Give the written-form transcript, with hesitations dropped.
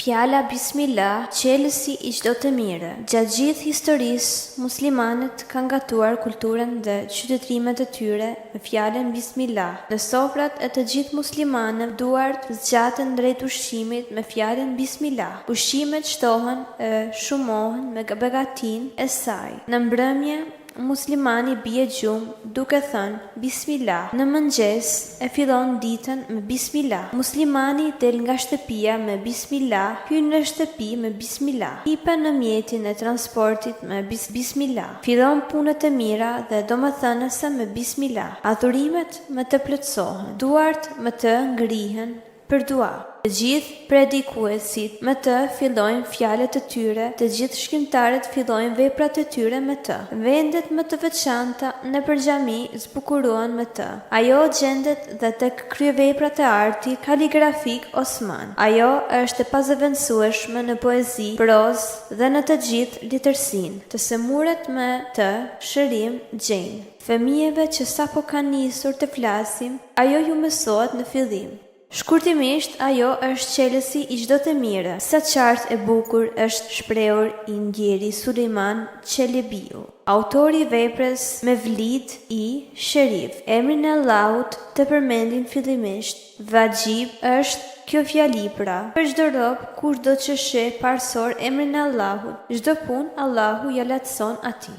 Fjala Bismillah, qelësi i çdo të mirë. Gjatë gjithë historisë, muslimanët kanë gatuar kulturën dhe qytetrimet e tyre me fjalën Bismillah. Në sofrat e të gjithë muslimanëve, duart zgjaten drejt ushqimit me fjalën Bismillah. Ushqimet shtohen e shumohen me begatinë e saj. Në mbrëmje, muslimani bie gjumë duke thënë Bismillah. Në mëngjes e fillon ditën me Bismillah. Muslimani del nga shtëpia me Bismillah, hyn në shtëpi me Bismillah. Hipen në mjetin e transportit me Bismillah. Fillon punët e mira dhe domethënëse me Bismillah. Adhurimet me të plotësohen. Duart me të ngrihen për dua. Të gjithë predikuesit me të fillojnë fjalët e tyre, të gjithë shkrimtarët fillojnë veprat e tyre me të. Vendet më të veçanta në xhami zbukurohen me të. Ajo gjendet dhe tek kryeveprat e artit kaligrafik Osman. Ajo është e pazëvendësueshme në poezi, prozë dhe në të gjithë letërsinë. Të semuret me të shërim gjejnë. Fëmijëve që sapo kanë nisur të flasim, ajo ju mësohet në fillim. Shkurtimisht, ajo është qelësi i çdo të mirë. Sa qartë e bukur është shprehur i ndjeri Sulejman Çelebiu, autori i veprës Mevlid i Sherif. Emrin e Allahut të përmendin fillimisht. Vajib është kjo fjalipra. Për çdo rob, kushdo që sheh parsor emrin e Allahut, çdo punë Allahu ja lehtëson atij.